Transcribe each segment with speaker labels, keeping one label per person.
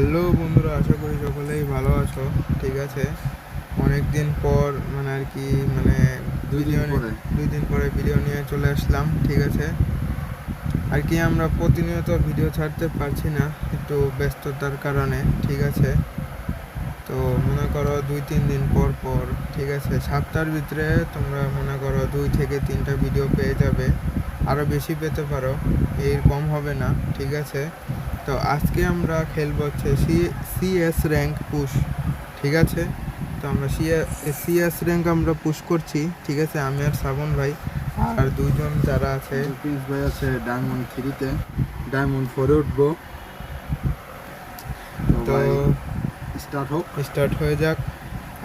Speaker 1: Hello বন্ধুরা, আশা করি সকলেই ভালো আছো। ঠিক আছে, অনেক দিন পর আর কি দুই দিন পরে ভিডিও নিয়ে চলে আসলাম। ঠিক আছে, আর কি আমরা প্রতিনিয়ত ভিডিও ছাড়তে পারছি না, একটু ব্যস্ততার কারণে। ঠিক আছে, তো মনে করো 2-3 দিন পর পর, ঠিক আছে, সপ্তাহের ভিতরে তোমরা মনে করো 2 থেকে 3টা ভিডিও পেয়ে যাবে। আরও বেশি পেতে পারো, এর কম হবে না। ঠিক আছে, তো আজকে আমরা খেলবো হচ্ছে সিএস র্যাঙ্ক পুশ। ঠিক আছে, তো আমরা সিএস র্যাঙ্ক আমরা পুশ করছি। ঠিক আছে, আমি আর শ্রাবণ ভাই আর দুইজন যারা আছে,
Speaker 2: প্রিন্স ভাই আছে ডায়মন্ড 3-তে, ডায়মন্ড 4-এ উঠবো। তো স্টার্ট হয়ে যাক।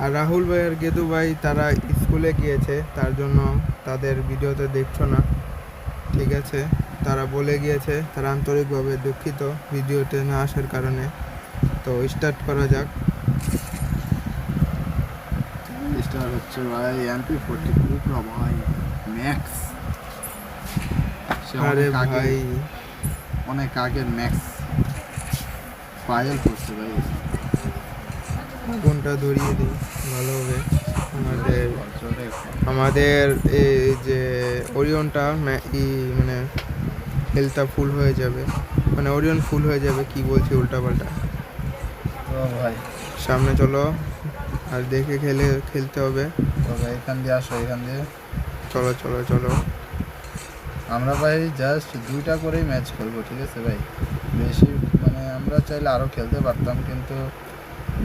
Speaker 1: আর রাহুল ভাই আর গেদু ভাই তারা স্কুলে গিয়েছে, তার জন্য তাদের ভিডিওতে দেখছো না। ঠিক আছে, তারা বলে গিয়েছে, তারা আন্তরিকভাবে দুঃখিত ভিডিওতে না আসার কারণে। তো স্টার্ট করা যাক।
Speaker 2: স্টার হচ্ছে ভাই MP40 প্রো ভাই ম্যাক্স।
Speaker 1: আরে ভাই,
Speaker 2: অনেক আগের ম্যাক্স ফাইল করছে ভাই।
Speaker 1: কোনটা ধরিয়ে দিই ভালো হবে। আমাদের এই যে ওরিয়নটা হেলথটা ফুল হয়ে যাবে, ওরিয়ন ফুল হয়ে যাবে। কি বলছি উল্টাপাল্টা।
Speaker 2: তো ভাই
Speaker 1: সামনে চলো, আর দেখে খেলতে হবে।
Speaker 2: তো ভাই এখান দিয়ে আসো, এখান দিয়ে
Speaker 1: চলো চলো চলো।
Speaker 2: আমরা ভাই জাস্ট 2টা করেই ম্যাচ খেলবো। ঠিক আছে ভাই, বেশি আমরা চাইলে আরও খেলতে পারতাম, কিন্তু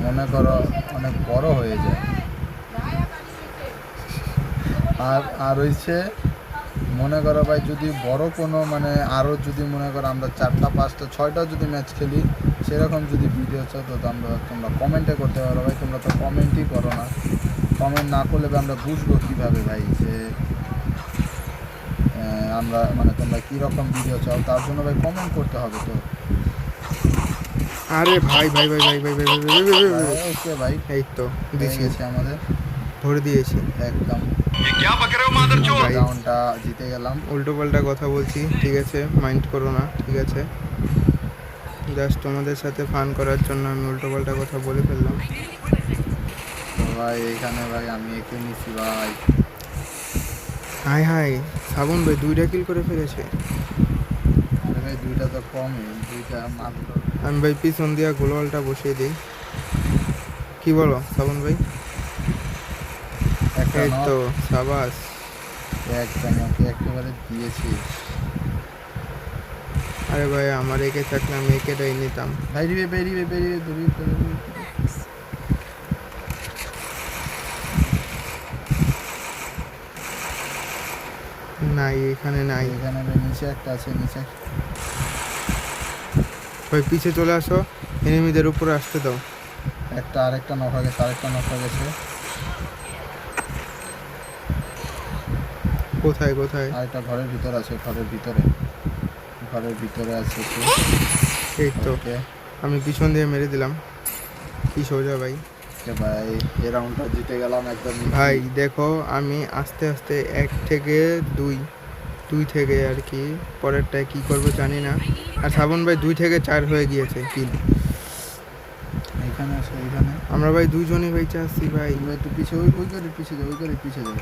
Speaker 2: মনে করো অনেক বড় হয়ে যায়। আর হয়েছে মনে করো ভাই, যদি বড় কোনো আরও যদি মনে করো আমরা 4টা 5টা 6টা যদি ম্যাচ খেলি, সেরকম যদি ভিডিও চাও তো তোমরা কমেন্টে করতে পারো ভাই। তোমরা তো কমেন্টই করো না। কমেন্ট না করলে আমরা বুঝবো কীভাবে ভাই যে আমরা তোমরা কীরকম ভিডিও চাও। তার জন্য ভাই কমেন্ট করতে হবে। তো
Speaker 1: আরে ভাই ভাই ভাই ভাই ভাই ভাই ভাই ভাই ভাই ভাই,
Speaker 2: ওকে ভাই,
Speaker 1: এই তো দিয়েছি,
Speaker 2: আমাদের
Speaker 1: ধরে দিয়েছি
Speaker 2: একদম। রাউন্ডটা জিতে গেলাম।
Speaker 1: উল্টো পাল্টা কথা বলছি, ঠিক আছে, মাইন্ড করো না। ঠিক আছে, জাস্ট তোমাদের সাথে ফান করার জন্য আমি উল্টো পাল্টা কথা বলে ফেললাম।
Speaker 2: তো ভাই এইখানে ভাই আমি একে নিছি ভাই।
Speaker 1: হাই হাই, শ্রাবণ ভাই 2টা কিল করে ফেলেছে।
Speaker 2: আরে ভাই 2টা তো কমই, 2টা মাত্র।
Speaker 1: আমি ভাই পিছন দিয়া গোলওয়ালটা বসিয়ে দিই, কি বলো শ্রাবণ ভাই? এই তো সাবাস,
Speaker 2: একদম ওকে একেবারে দিয়েছি।
Speaker 1: আরে ভাই আমার একে থাকলে আমি একেটাই নিতাম।
Speaker 2: বেরিয়ে
Speaker 1: নাই, এখানে নাই।
Speaker 2: এখানে নিচে একটা আছে, নিচে
Speaker 1: ভাই পিছে চলে আসো, এনিমিদের উপরে আসতে দাও।
Speaker 2: আরেকটা নক হয়ে গেছে,
Speaker 1: কোথায় কোথায়?
Speaker 2: আরেকটা ঘরের ভিতরে আছে, ঘরের ভিতরে আছে।
Speaker 1: এই তো আমি পিছন দিয়ে মেরে দিলাম, কি সোজা ভাই।
Speaker 2: ভাই এই রাউন্ডটা জিতে গেলাম একদম।
Speaker 1: ভাই দেখো, আমি আস্তে আস্তে 1 থেকে 2 থেকে আর কি পরেরটায় কি করবো জানি না। আর শ্রাবণ ভাই 2 থেকে 4 হয়ে গিয়েছে কিল।
Speaker 2: এইখানে আছে, এইখানে
Speaker 1: আমরা ভাই দুইজনই ভাই চাচ্ছি ভাই।
Speaker 2: একটু পিছে, ওই গাড়ির পিছে যাও,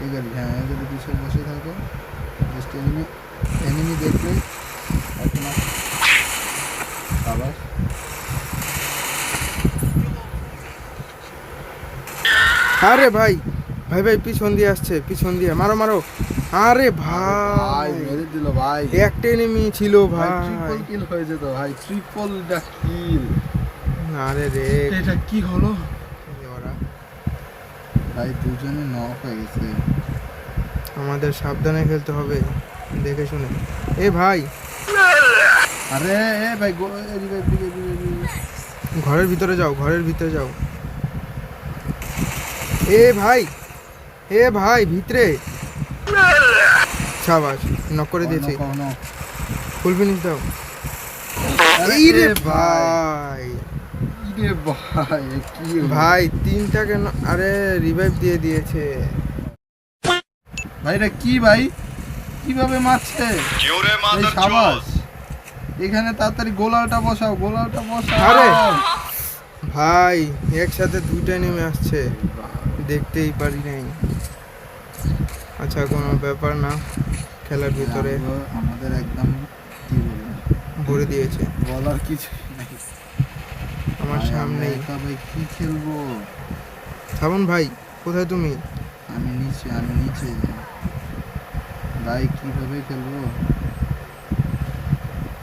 Speaker 2: এই গাড়ি, হ্যাঁ এই গাড়ির পিছে বসে থাকো। জাস্ট এনিমি দেখলে এখন আবার।
Speaker 1: আরে ভাই ভাই ভাই পিছন দিয়ে আসছে, পিছন দিয়ে মারো মারো। আরে ভাই
Speaker 2: মেরে দিল ভাই,
Speaker 1: একটা এনিমি ছিল ভাই।
Speaker 2: ট্রিপল কিল হয়ে যেত ভাই, ট্রিপলটা কিল।
Speaker 1: আরে রে,
Speaker 2: এটা কি হলো
Speaker 1: ওরা
Speaker 2: ভাই? দুজনে নক হয়ে গেছে।
Speaker 1: আমাদের সাবধানে খেলতে হবে, দেখে শুনে। এ ভাই,
Speaker 2: আরে এ ভাই
Speaker 1: ঘরের ভিতরে যাও, ঘরের ভিতরে যাও। এ ভাই ভিতরে, সাবাস, নক করে দিয়েছি। ফুল ফিনিশ দাও। এই রে ভাই, ভাই 3টা কেন? আরে রিভাইভ দিয়ে দিয়েছে
Speaker 2: ভাই। এটা কি ভাই, কিভাবে মারছে? সাবাস এখানে তাড়াতাড়ি গোলাটা বসাও, গোলাটা বসাও।
Speaker 1: আরে! ভাই একসাথে দুইটা নেমে আসছে, দেখতেই পারি নাই। আচ্ছা কোনো ব্যাপার না, খেলার ভিতরে
Speaker 2: আমাদের একদম কি বলবো,
Speaker 1: ভরে দিয়েছে
Speaker 2: বলার কিছু নাই।
Speaker 1: আমার সামনেই।
Speaker 2: ভাই কি খেলবো?
Speaker 1: শ্রাবণ ভাই কোথায় তুমি?
Speaker 2: আমি নিচে ভাই, কিভাবে খেলবো?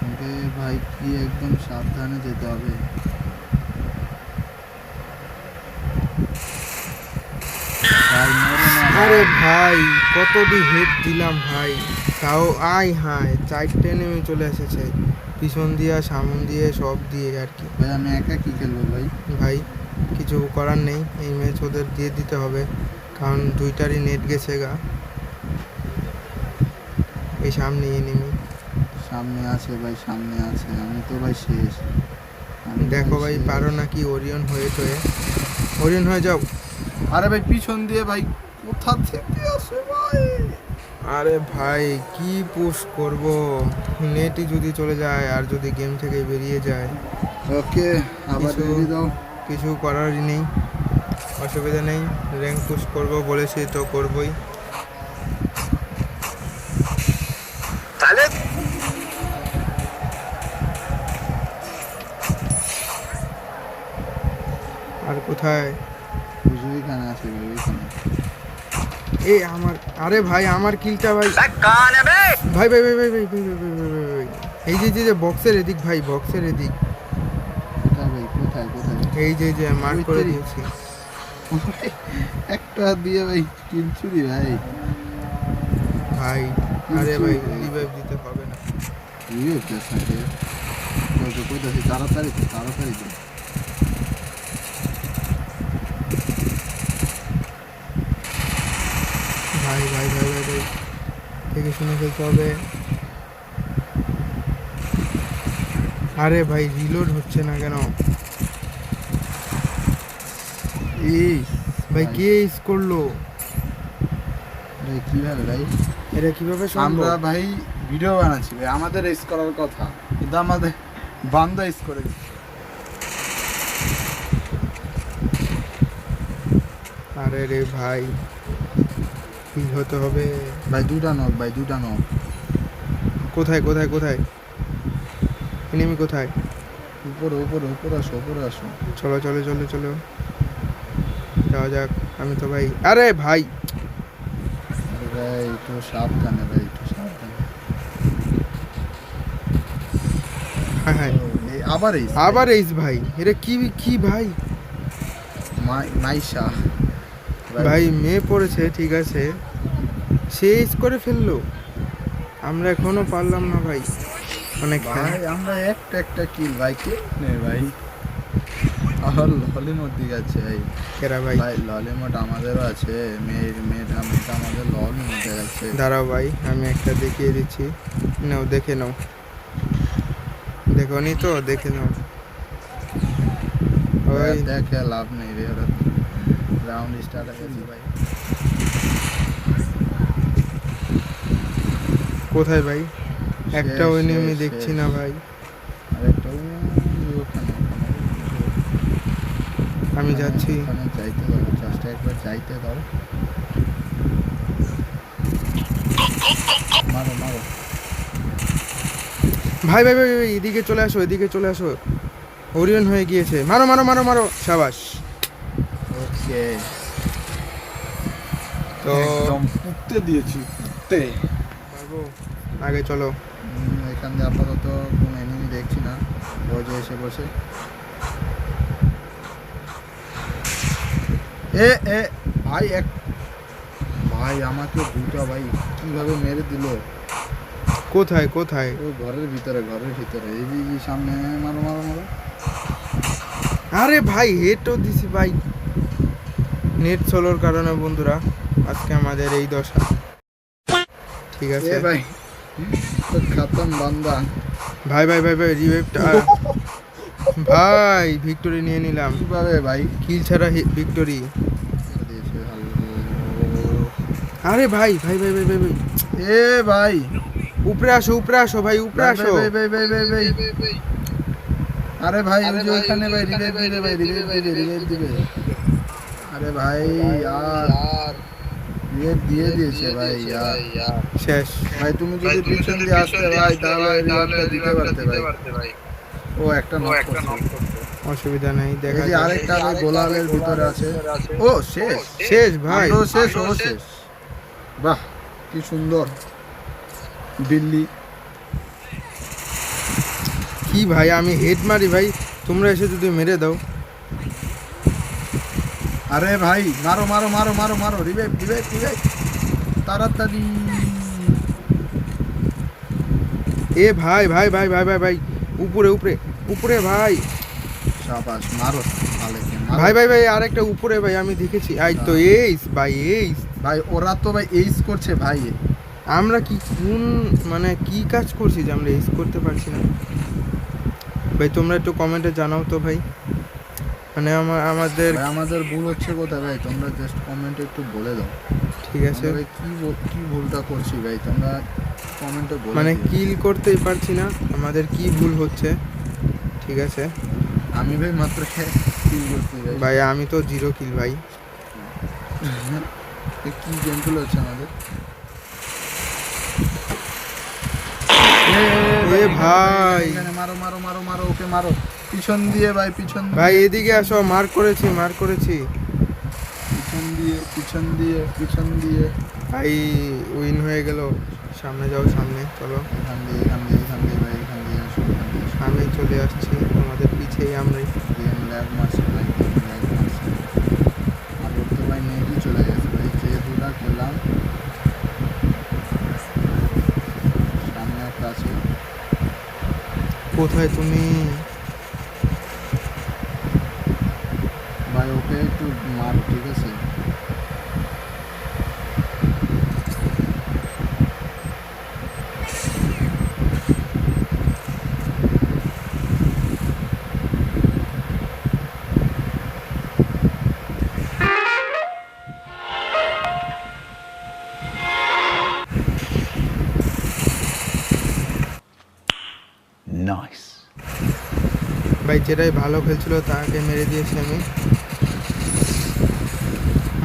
Speaker 2: আমাকে ভাই কি একদম সাবধানে যেতে হবে। ভাই মরো না
Speaker 1: আরে ভাই কতটি হেড দিলাম ভাই, তাও আই হায় 4টে নেমে চলে এসেছে, পিছন দিয়ে সামন দিয়ে সব দিয়ে আর কি।
Speaker 2: ভাই আমি একা কি খেলবো ভাই?
Speaker 1: ভাই কিছু করার নেই, এই ম্যাচ ওদের দিয়ে দিতে হবে, কারণ দুইটারই নেট গেছে গা। এই সামনে এনিমি,
Speaker 2: সামনে আছে ভাই, সামনে আছে। আমি তো ভাই শেষ। আমি
Speaker 1: দেখো ভাই
Speaker 2: শেষ।
Speaker 1: পারো নাকি ওরিয়ন হয়ে টয়ে, ওরিয়ন হয়ে যাও।
Speaker 2: আরে ভাই পিছন দিয়ে ভাই, কোথা থেকে আসে ভাই?
Speaker 1: আরে ভাই কি পুশ করব, নেটই যদি চলে যায় আর যদি গেম থেকে বেরিয়ে যায়,
Speaker 2: ওকে আবার
Speaker 1: কিছু-
Speaker 2: রেডি দাও।
Speaker 1: কিছু করারই নেই, অসুবিধা নেই। র্যাঙ্ক পুশ করব বলেছি তো করবই। আর কোথায়?
Speaker 2: বুঝো এখানে আছে ভাই, ওইখানে।
Speaker 1: এই আমার, আরে ভাই আমার কিলটা ভাই, ভাই ভাই ভাই ভাই ভাই ভাই ভাই ভাই ভাই ভাই ভাই। এই যে বক্সের এদিক ভাই, বক্সের এদিক,
Speaker 2: কোথায় ভাই, কোথায় কোথায়?
Speaker 1: এই যে মার্ক করে দিয়েছি।
Speaker 2: একটা দিয়ে ভাই কিল চুরি ভাই।
Speaker 1: ভাই আরে ভাই রিভাইভ দিতে হবে না।
Speaker 2: ইয়ে পেছনে কোথায়? তাড়াতাড়ি তাড়াতাড়ি তো।
Speaker 1: ভাই ভাই ভাই ভাই ভাই দেখে শুনে খেলতে হবে। আরে ভাই রিলোড হচ্ছে না কেন?
Speaker 2: এই
Speaker 1: ভাই কে ইস করলো?
Speaker 2: ভাই কিভাবে ভাই?
Speaker 1: এটা কিভাবে সম্ভব?
Speaker 2: আমরা ভাই ভিডিও বানাচ্ছি ভাই, আমাদের রেস করার কথা, কিন্তু আমাদের বান্দা ইস করে দিচ্ছে।
Speaker 1: আরে রে ভাই কি হতে হবে?
Speaker 2: ভাই দুটা নক, ভাই দুটা নক।
Speaker 1: কোথায় কোথায় কোথায় এনিমি কোথায়?
Speaker 2: উপরে উপরে উপরে আসো, উপরে আসো।
Speaker 1: চলো চলো চলো চলো যাওয়া যাক। আমি তো ভাই, আরে ভাই
Speaker 2: আরে ভাই একটু সাবধানে ভাই, একটু সাবধানে।
Speaker 1: হ্যাঁ হ্যাঁ
Speaker 2: এই আবার এই
Speaker 1: আবার এইস ভাই, এটা কি কি ভাই?
Speaker 2: নাইশা
Speaker 1: ভাই মেয়ে পড়েছে ঠিক আছে, সে ইস করে ফেললো, আমরা এখনো পারলাম না ভাই। অনেক
Speaker 2: ভাই আমরা একটা কিল ভাই, কে নে ভাই? আর ললিমোট দিকে আছে ভাই।
Speaker 1: কেরা ভাই?
Speaker 2: ভাই ললিমোট আমাদেরও আছে, মেয়েটা আমাদের ললিমোটে আছে।
Speaker 1: দাঁড়াও ভাই আমি একটা দেখিয়ে দিচ্ছি, নাও দেখে নাও, দেখো নি তো, দেখে নাও। ওই
Speaker 2: দেখে লাভ নেই রে, ওরা রাউন্ড স্টার্ট হয়ে গেছে ভাই।
Speaker 1: কোথায় ভাই? একটা ওই
Speaker 2: শেষ,
Speaker 1: নেমে
Speaker 2: শেষ,
Speaker 1: দেখছি
Speaker 2: শেষ।
Speaker 1: না ভাই।
Speaker 2: আরেকটা ওখানে
Speaker 1: আমি যাচ্ছি।
Speaker 2: ওখানে যাইতে দাও, জাস্ট একবার যাইতে দাও। মারো মারো।
Speaker 1: ভাই ভাই ভাই ভাই, এদিকে চলে আসো, এদিকে চলে আসো, ওরিয়ন হয়ে গিয়েছে। মারো মারো মারো মারো, সাবাস।
Speaker 2: ওকে
Speaker 1: তো
Speaker 2: একদম পুঁততে দিয়েছি, পুঁততে।
Speaker 1: পারবো, আগে চলো।
Speaker 2: এখান দিয়ে আপাতত কোনো এনিমি দেখছি না, বজে এসে বসে। এ এ ভাই ভাই আমাকে দুটো ভাই কিভাবে মেরে দিল।
Speaker 1: কোথায় কোথায়?
Speaker 2: ওই ঘরের ভিতরে এই যে সামনে। মারো মারো মারো।
Speaker 1: আরে ভাই হেডও দিছি ভাই, নেট সোলোর কারণে বন্ধুরা আজকে আমাদের এই দশা। ঠিক আছে
Speaker 2: এ ভাই তো খতম বান্দা।
Speaker 1: ভাই ভাই ভাই ভাই রিভাইভটা, ভাই ভিক্টোরি নিয়ে নিলাম।
Speaker 2: কিভাবে ভাই?
Speaker 1: কিল ছাড়া ভিক্টোরি।
Speaker 2: দিয়েছে ভালো।
Speaker 1: আরে ভাই ভাই ভাই ভাই ভাই ভাই
Speaker 2: এ ভাই
Speaker 1: উপরে আসো ভাই, উপরে আসো।
Speaker 2: ভাই। আরে ভাই ওই যে ওখানে ভাই রিভাইভ দিবে। আরে ভাই यार রিভাইভ দিয়ে দিয়েছে ভাই यार।
Speaker 1: শেষ।
Speaker 2: ভাই তুমি যদি পিছন দিয়ে আসতে ভাই তাহলে রিভাইভটা দিতে পারতে ভাই। ও একটা নক করছে।
Speaker 1: অসুবিধা নেই,
Speaker 2: এই
Speaker 1: দেখা
Speaker 2: যে
Speaker 1: যাবে।
Speaker 2: আরেকটা ভাই গোলালের ভিতরে আছে। ও শেষ
Speaker 1: শেষ ভাই।
Speaker 2: ও শেষ। বাহ কি সুন্দর বিল্লি।
Speaker 1: কি ভাই, আমি হেড মারি ভাই, তোমরা এসে যদি মেরে দাও।
Speaker 2: আরে ভাই মারো রিভাইভ তাড়াতাড়ি।
Speaker 1: এ ভাই উপরে ভাই।
Speaker 2: শাবাশ মারো আলেকে
Speaker 1: ভাই আরেকটা উপরে ভাই, আমি দেখেছি। আই তো এইস ভাই।
Speaker 2: ভাই ওরা তো ভাই এইস করছে ভাই।
Speaker 1: আমরা কি কাজ করছি যে আমরা এইস করতে পারছি না ভাই? তোমরা একটু কমেন্টে জানাও তো ভাই, মানে
Speaker 2: আমাদের ভুল হচ্ছে কোথায় ভাই? তোমরা জাস্ট কমেন্টে একটু বলে দাও।
Speaker 1: ঠিক আছে
Speaker 2: ভাই কি ভুলটা করছি ভাই? তোমরা কমেন্টে বলে
Speaker 1: মানে
Speaker 2: দিও।
Speaker 1: কিল করতেই পারছি না, আমাদের কি ভুল হচ্ছে? ঠিক আছে
Speaker 2: আমি ভাই মাত্র কিল করছি
Speaker 1: ভাই, আমি তো 0 কিল ভাই।
Speaker 2: কি গেমগুলো হচ্ছে আমাদের?
Speaker 1: এ ভাই
Speaker 2: এখানে মারো ওকে মারো পিছন দিয়ে ভাই
Speaker 1: ভাই এদিকে আসো, মার করেছি
Speaker 2: পিছন দিয়ে
Speaker 1: ভাই। উইন হয়ে গেল। সামনে যাও, সামনে চলো।
Speaker 2: এখান দিয়ে ভাই এখান দিয়ে আসো
Speaker 1: আমি চলে আসছি, তোমাদের পিছেই আমরাই।
Speaker 2: গেম ল্যাগ মারছে ভাই আর ওর তো ভাই নেটই চলে গেছে ভাই। যে দুটা খেললাম সামনে একটা আছে।
Speaker 1: কোথায় তুমি?
Speaker 2: ভাই ওকে একটু মারো ঠিক আছে?
Speaker 1: ভাই যেটাই ভালো খেলছিল তাকে মেরে দিয়েছি আমি।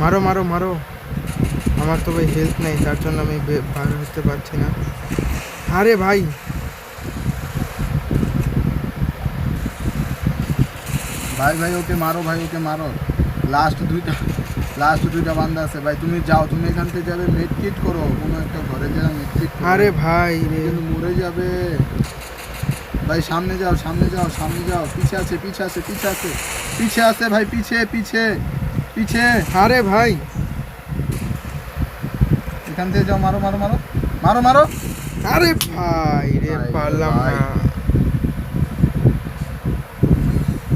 Speaker 1: মারো আমার তো ভাই হেলথ নেই, তার জন্য আমি বার হতে পারছি না। আরে ভাই
Speaker 2: ওকে মারো লাস্ট দুইটা বান্দা আছে ভাই। তুমি যাও, তুমি এখান থেকে যাবে মেডকিট করো, কোনো একটা ঘরে যাও মেডকিট করো।
Speaker 1: আরে ভাই রে,
Speaker 2: কিন্তু মরে যাবে ভাই। সামনে যাও পিছে আছে ভাই, পিছে।
Speaker 1: আরে ভাই
Speaker 2: এখান থেকে যাও, মারো
Speaker 1: আরে ভাই রে,
Speaker 2: ভাই,
Speaker 1: পারলাম
Speaker 2: ভাই।
Speaker 1: না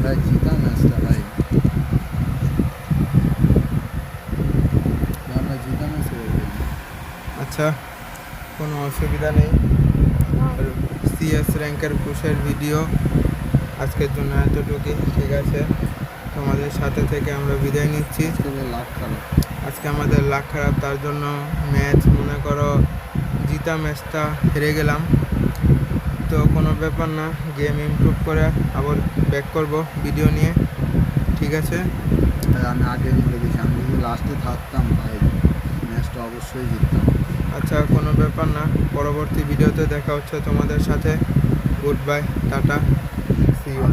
Speaker 2: ভাই জিতা ম্যাচটা ভাই, আমরা জিতা ম্যাচ
Speaker 1: আচ্ছা, কোনো অসুবিধা নেই। সিএস র্যাঙ্কের পুশের ভিডিও আজকের জন্য এতটুকুই। ঠিক আছে, তোমাদের সাথে থেকে আমরা বিদায় নিচ্ছি। আজকে আমাদের লাক খারাপ, তার জন্য ম্যাচ মনে করো জিতা ম্যাচটা হেরে গেলাম। তো কোনো ব্যাপার না, গেম ইমপ্রুভ করে আবার ব্যাক করব ভিডিও নিয়ে। ঠিক আছে,
Speaker 2: আমি আগে মরে গেছি। আমি যদি লাস্টে থাকতাম ভাই ম্যাচটা অবশ্যই জিততাম।
Speaker 1: আচ্ছা কোনো ব্যাপার না, পরবর্তী ভিডিওতে দেখা হচ্ছে তোমাদের সাথে। Goodbye, tata, see you.